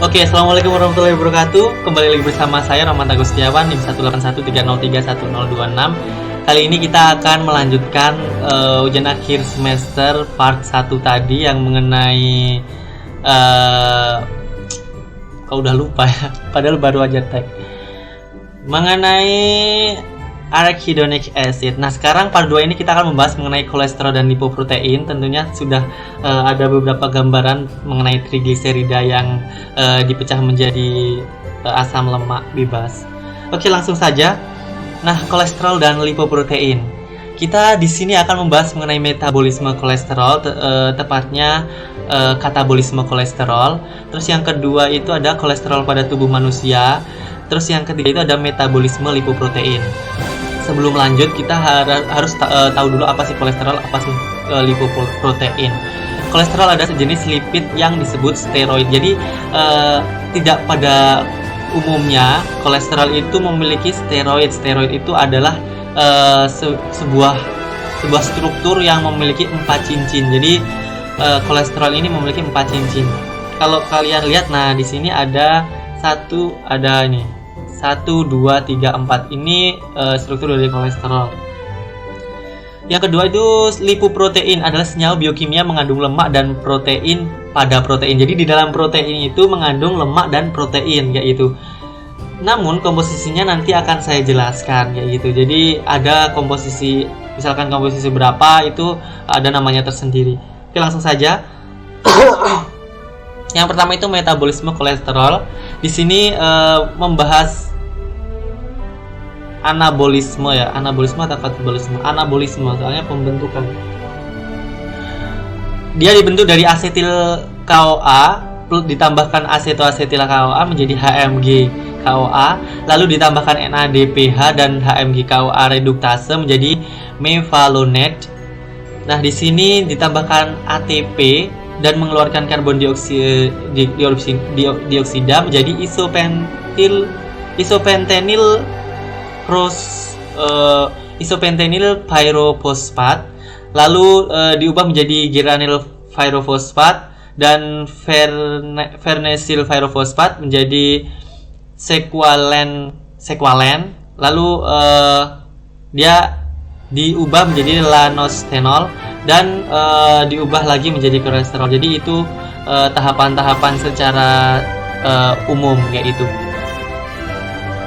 Oke, assalamualaikum warahmatullahi wabarakatuh. Kembali lagi bersama saya Rahman Tago Setiawan di 181303106. Kali ini kita akan melanjutkan ujian akhir semester part 1 tadi yang mengenai kau udah lupa ya, padahal baru aja tag. Mengenai arachidonic acid. Nah, sekarang part 2 ini kita akan membahas mengenai kolesterol dan lipoprotein. Tentunya sudah ada beberapa gambaran mengenai trigliserida yang dipecah menjadi asam lemak bebas. Oke, langsung saja. Nah, kolesterol dan lipoprotein. Kita di sini akan membahas mengenai metabolisme kolesterol, tepatnya katabolisme kolesterol. Terus yang kedua itu ada kolesterol pada tubuh manusia. Terus yang ketiga itu ada metabolisme lipoprotein. Sebelum lanjut, kita harus tahu dulu apa sih kolesterol, apa sih lipoprotein. Kolesterol adalah sejenis lipid yang disebut steroid. Jadi tidak pada umumnya kolesterol itu memiliki steroid. Steroid itu adalah sebuah struktur yang memiliki 4 cincin. Jadi kolesterol ini memiliki 4 cincin. Kalau kalian lihat, nah di sini ada 1, 2, 3, 4 ini struktur dari kolesterol. Yang kedua itu lipoprotein adalah senyawa biokimia mengandung lemak dan protein pada protein. Jadi di dalam protein itu mengandung lemak dan protein kayak gitu. Namun komposisinya nanti akan saya jelaskan kayak gitu. Jadi ada komposisi, misalkan komposisi berapa itu ada namanya tersendiri. Oke, langsung saja. Yang pertama itu metabolisme kolesterol. Di sini membahas anabolisme ya, anabolisme atau katabolisme. Anabolisme soalnya pembentukan. Dia dibentuk dari asetil CoA ditambahkan asetoasetil CoA menjadi HMG CoA, lalu ditambahkan NADPH dan HMG CoA reduktase menjadi mevalonate. Nah, di sini ditambahkan ATP dan mengeluarkan karbon dioksida menjadi isopentenyl pyrophosphate, lalu diubah menjadi geranyl pyrophosphate dan farnesyl pyrophosphate menjadi sequalen, lalu dia diubah menjadi lanostenol dan diubah lagi menjadi kolesterol. Jadi itu tahapan-tahapan secara umum kayak itu.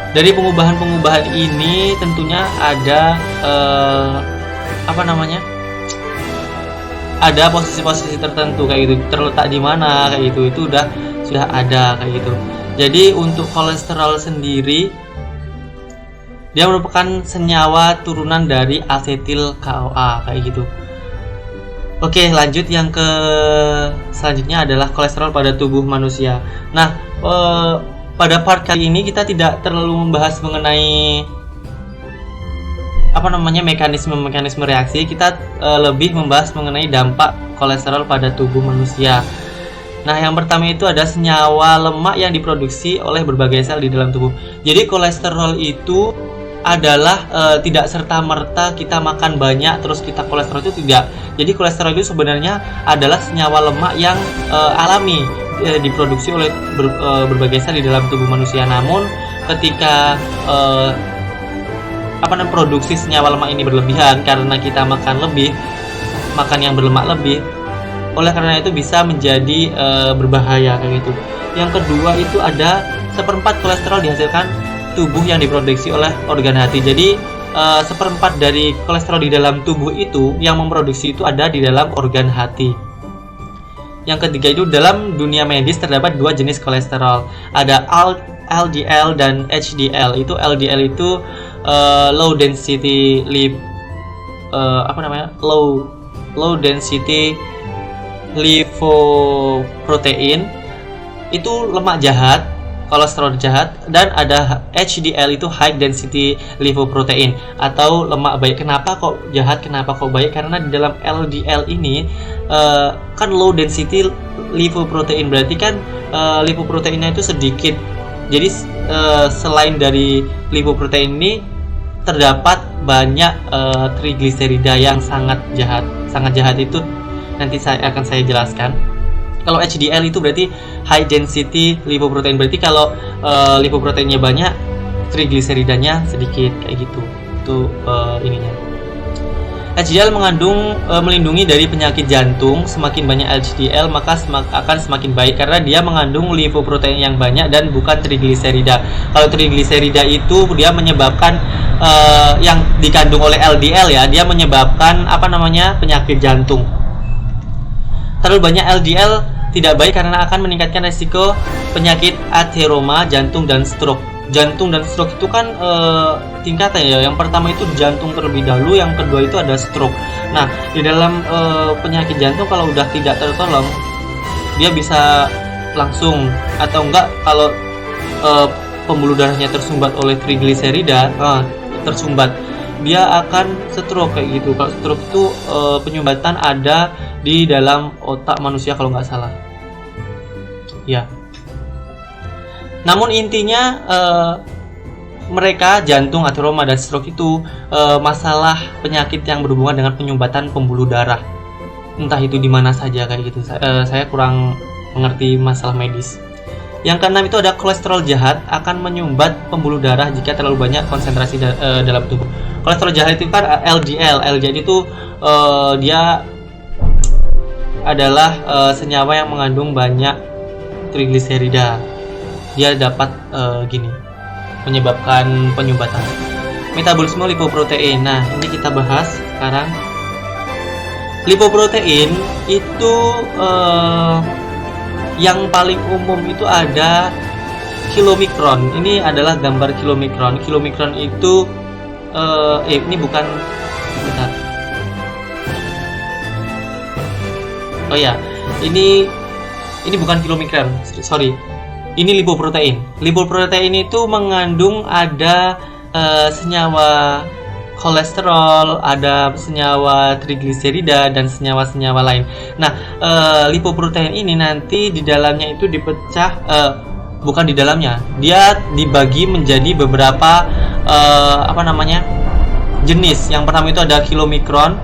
Dari pengubahan-pengubahan ini tentunya ada ada posisi-posisi tertentu kayak gitu, terletak di mana kayak gitu, itu sudah ada kayak gitu. Jadi untuk kolesterol sendiri dia merupakan senyawa turunan dari asetil CoA kayak gitu. Oke, lanjut yang selanjutnya adalah kolesterol pada tubuh manusia. Nah, pada part kali ini kita tidak terlalu membahas mengenai mekanisme reaksi. Kita lebih membahas mengenai dampak kolesterol pada tubuh manusia. Nah, yang pertama itu ada senyawa lemak yang diproduksi oleh berbagai sel di dalam tubuh. Jadi kolesterol itu adalah tidak serta-merta kita makan banyak terus kita kolesterol, itu tidak. Jadi kolesterol itu sebenarnya adalah senyawa lemak yang alami diproduksi oleh berbagai sel di dalam tubuh manusia. Namun ketika produksi senyawa lemak ini berlebihan karena kita makan yang berlemak lebih, oleh karena itu bisa menjadi berbahaya kayak gitu. Yang kedua itu ada 1/4 kolesterol dihasilkan tubuh yang diproduksi oleh organ hati. Jadi 1/4 dari kolesterol di dalam tubuh itu yang memproduksi itu ada di dalam organ hati. Yang ketiga itu dalam dunia medis terdapat 2 jenis kolesterol. Ada LDL dan HDL. Itu LDL itu low density low density lipoprotein. Itu lemak jahat, kolesterol jahat. Dan ada HDL itu high density lipoprotein atau lemak baik. Kenapa kok jahat, kenapa kok baik? Karena di dalam LDL ini kan low density lipoprotein, berarti kan lipoproteinnya itu sedikit. Jadi selain dari lipoprotein ini terdapat banyak trigliserida yang sangat jahat. Sangat jahat itu nanti akan saya jelaskan. Kalau HDL itu berarti high density lipoprotein, berarti kalau lipoproteinnya banyak, trigliseridanya sedikit kayak gitu. Itu ininya. HDL melindungi dari penyakit jantung. Semakin banyak HDL maka akan semakin baik karena dia mengandung lipoprotein yang banyak dan bukan trigliserida. Kalau trigliserida itu dia menyebabkan yang dikandung oleh LDL ya, dia menyebabkan penyakit jantung. Terlalu banyak LDL tidak baik karena akan meningkatkan resiko penyakit ateroma, jantung dan stroke. Jantung dan stroke itu kan tingkatan ya. Yang pertama itu jantung terlebih dahulu, yang kedua itu ada stroke. Nah, di dalam penyakit jantung kalau udah tidak tertolong, dia bisa langsung atau enggak kalau pembuluh darahnya tersumbat oleh trigliserida, tersumbat, dia akan stroke kayak gitu. Kalau stroke itu penyumbatan ada di dalam otak manusia kalau nggak salah. Ya. Namun intinya mereka jantung, ateroma dan stroke itu masalah penyakit yang berhubungan dengan penyumbatan pembuluh darah. Entah itu di mana saja kayak gitu. Saya kurang mengerti masalah medis. Yang keenam itu ada kolesterol jahat akan menyumbat pembuluh darah jika terlalu banyak konsentrasi dalam tubuh. Kolesterol jahat itu kan LDL. LDL itu dia adalah senyawa yang mengandung banyak trigliserida. Dia dapat menyebabkan penyumbatan. Metabolisme lipoprotein. Nah, ini kita bahas sekarang. Lipoprotein itu yang paling umum itu ada kilomikron. Ini adalah gambar kilomikron. Kilomikron itu ini bukan, bentar. Oh ya, ini bukan kilomikron. Sorry. Ini lipoprotein. Lipoprotein itu mengandung ada senyawa kolesterol, ada senyawa trigliserida dan senyawa-senyawa lain. Nah, lipoprotein ini nanti di dalamnya itu dipecah, bukan di dalamnya, dia dibagi menjadi beberapa jenis. Yang pertama itu ada kilomikron.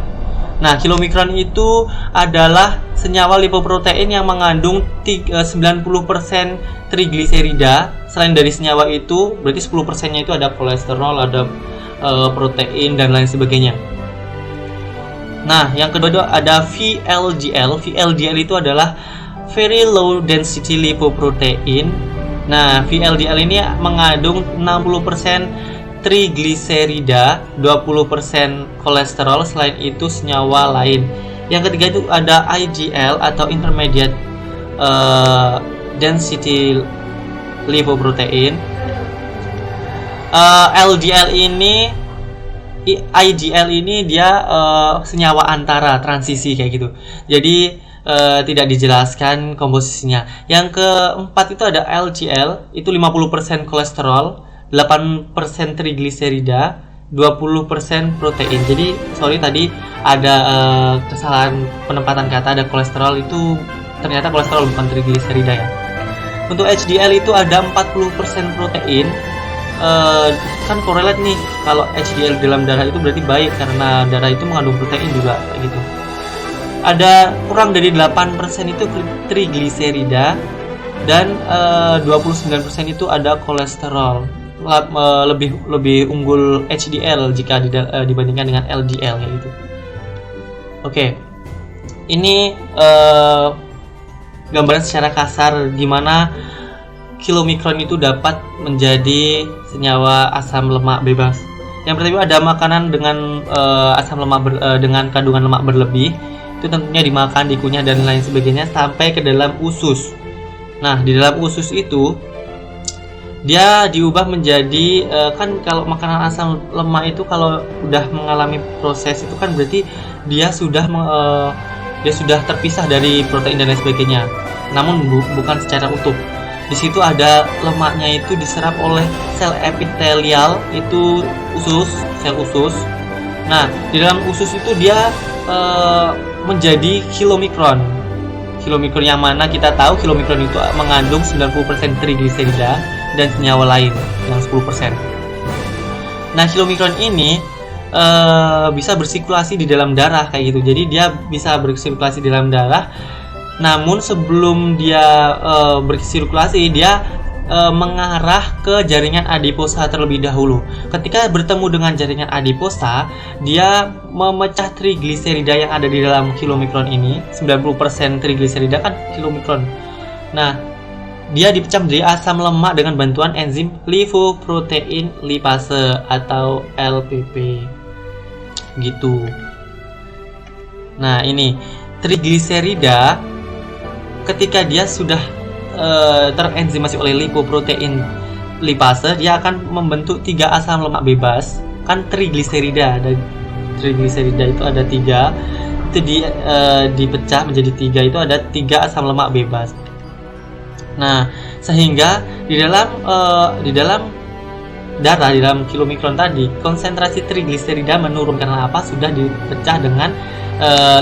Nah, kilomikron itu adalah senyawa lipoprotein yang mengandung 90% trigliserida. Selain dari senyawa itu, berarti 10%-nya itu ada kolesterol, ada protein dan lain sebagainya. Nah, yang kedua itu ada VLDL. VLDL itu adalah very low density lipoprotein. Nah, VLDL ini mengandung 60% trigliserida, 20% kolesterol, selain itu senyawa lain. Yang ketiga itu ada IGL atau intermediate density lipoprotein. IGL ini dia senyawa antara transisi kayak gitu. Jadi tidak dijelaskan komposisinya. Yang keempat itu ada LGL, itu 50% kolesterol, 8% trigliserida, 20% protein. Jadi sorry tadi ada kesalahan penempatan kata, ada kolesterol, itu ternyata kolesterol bukan trigliserida ya. Untuk HDL itu ada 40% protein. Kan korelat nih, kalau HDL dalam darah itu berarti baik karena darah itu mengandung protein juga kayak gitu. Ada kurang dari 8% itu trigliserida dan 29% itu ada kolesterol. Lebih unggul HDL jika dibandingkan dengan LDL kayak gitu. Oke. Ini gambaran secara kasar gimana kilomikron itu dapat menjadi senyawa asam lemak bebas. Yang pertama ada makanan dengan asam lemak dengan kandungan lemak berlebih, itu tentunya dimakan, dikunyah dan lain sebagainya sampai ke dalam usus. Nah, di dalam usus itu dia diubah menjadi kan kalau makanan asam lemak itu kalau udah mengalami proses itu kan berarti dia sudah terpisah dari protein dan lain sebagainya. Namun bukan secara utuh. Di situ ada lemaknya itu diserap oleh sel epitelial, itu sel usus. Nah, di dalam usus itu dia menjadi kilomikron. Kilomikron yang mana kita tahu kilomikron itu mengandung 90% trigliserida dan senyawa lain yang 10%. Nah, kilomikron ini bisa bersirkulasi di dalam darah kayak gitu. Jadi dia bisa bersirkulasi di dalam darah. Namun sebelum dia bersirkulasi, dia mengarah ke jaringan adiposa terlebih dahulu. Ketika bertemu dengan jaringan adiposa, dia memecah trigliserida yang ada di dalam kilomikron ini. 90% trigliserida kan kilomikron. Nah, dia dipecah menjadi asam lemak dengan bantuan enzim lipoprotein lipase atau LPP. Gitu. Nah, ini trigliserida ketika dia sudah terenzimasi oleh lipoprotein lipase, dia akan membentuk 3 asam lemak bebas. Kan trigliserida, dan trigliserida itu ada 3, itu dipecah menjadi 3, itu ada 3 asam lemak bebas. Nah, sehingga di dalam darah, di dalam kilomikron tadi, konsentrasi trigliserida menurun. Karena apa? Sudah dipecah dengan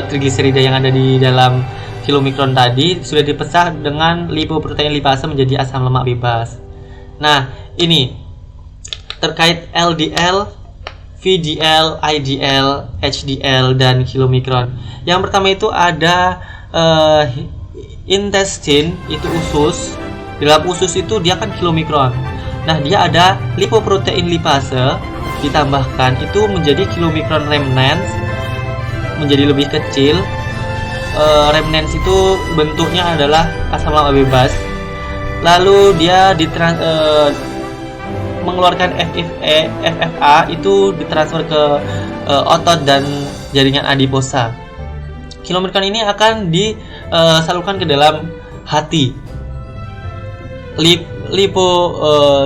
trigliserida yang ada di dalam kilomikron tadi sudah dipecah dengan lipoprotein lipase menjadi asam lemak bebas. Nah, ini terkait LDL, VDL, IDL, HDL, dan kilomikron. Yang pertama itu ada intestine, itu usus. Di dalam usus itu dia kan kilomikron. Nah, dia ada lipoprotein lipase ditambahkan, itu menjadi kilomikron remnants, menjadi lebih kecil. Remnants itu bentuknya adalah asam lemak bebas. Lalu dia mengeluarkan FFA, itu ditransfer ke otot dan jaringan adiposa. Kilomikron ini akan disalurkan ke dalam hati.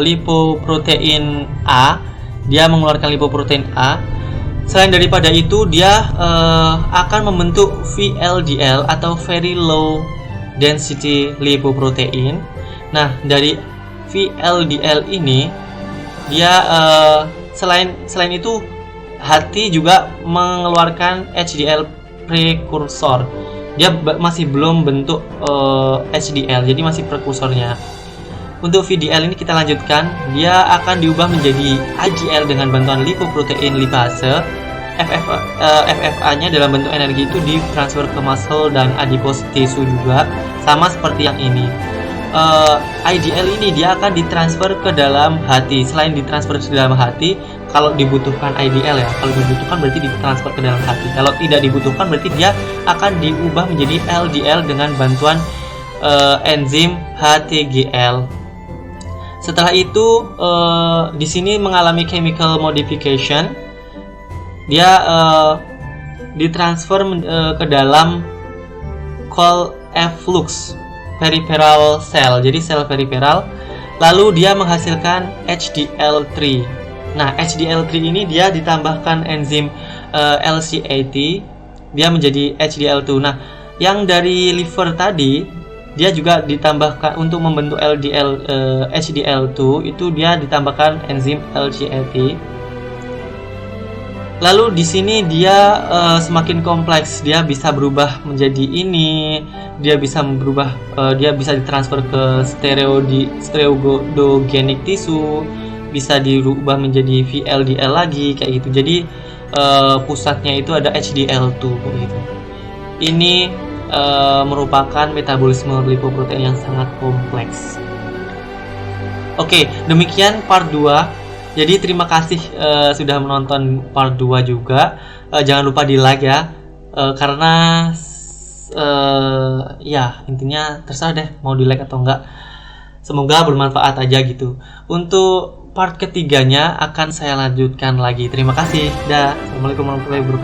Lipoprotein A, dia mengeluarkan lipoprotein A. Selain daripada itu, dia akan membentuk VLDL atau very low density lipoprotein. Nah, dari VLDL ini dia selain itu, hati juga mengeluarkan HDL prekursor. Dia masih belum bentuk HDL, jadi masih prekursornya. Untuk VDL ini kita lanjutkan, dia akan diubah menjadi IGL dengan bantuan lipoprotein lipase. FFA-nya dalam bentuk energi itu ditransfer ke muscle dan adipose tissue juga, sama seperti yang ini. IDL ini dia akan ditransfer ke dalam hati. Selain ditransfer ke dalam hati, kalau dibutuhkan IDL ya, kalau dibutuhkan berarti ditransfer ke dalam hati. Kalau tidak dibutuhkan berarti dia akan diubah menjadi LDL dengan bantuan enzim HTGL. Setelah itu di sini mengalami chemical modification, dia ditransfer ke dalam call efflux peripheral cell, jadi sel periferal. Lalu dia menghasilkan HDL3. Nah, HDL3 ini dia ditambahkan enzim LCAT, dia menjadi HDL2. Nah, yang dari liver tadi dia juga ditambahkan untuk membentuk HDL2, itu dia ditambahkan enzim LCAT. Lalu di sini dia semakin kompleks, dia bisa berubah menjadi ini, dia bisa berubah, dia bisa ditransfer ke stereogenic tissue, bisa dirubah menjadi VLDL lagi kayak gitu. Jadi pusatnya itu ada HDL2 gitu. Ini merupakan metabolisme lipoprotein yang sangat kompleks. Oke, demikian part 2. Jadi terima kasih sudah menonton part 2 juga. Jangan lupa di like ya, karena ya intinya terserah deh mau di like atau enggak. Semoga bermanfaat aja gitu. Untuk part ketiganya akan saya lanjutkan lagi. Terima kasih. Dah. Assalamualaikum warahmatullahi wabarakatuh.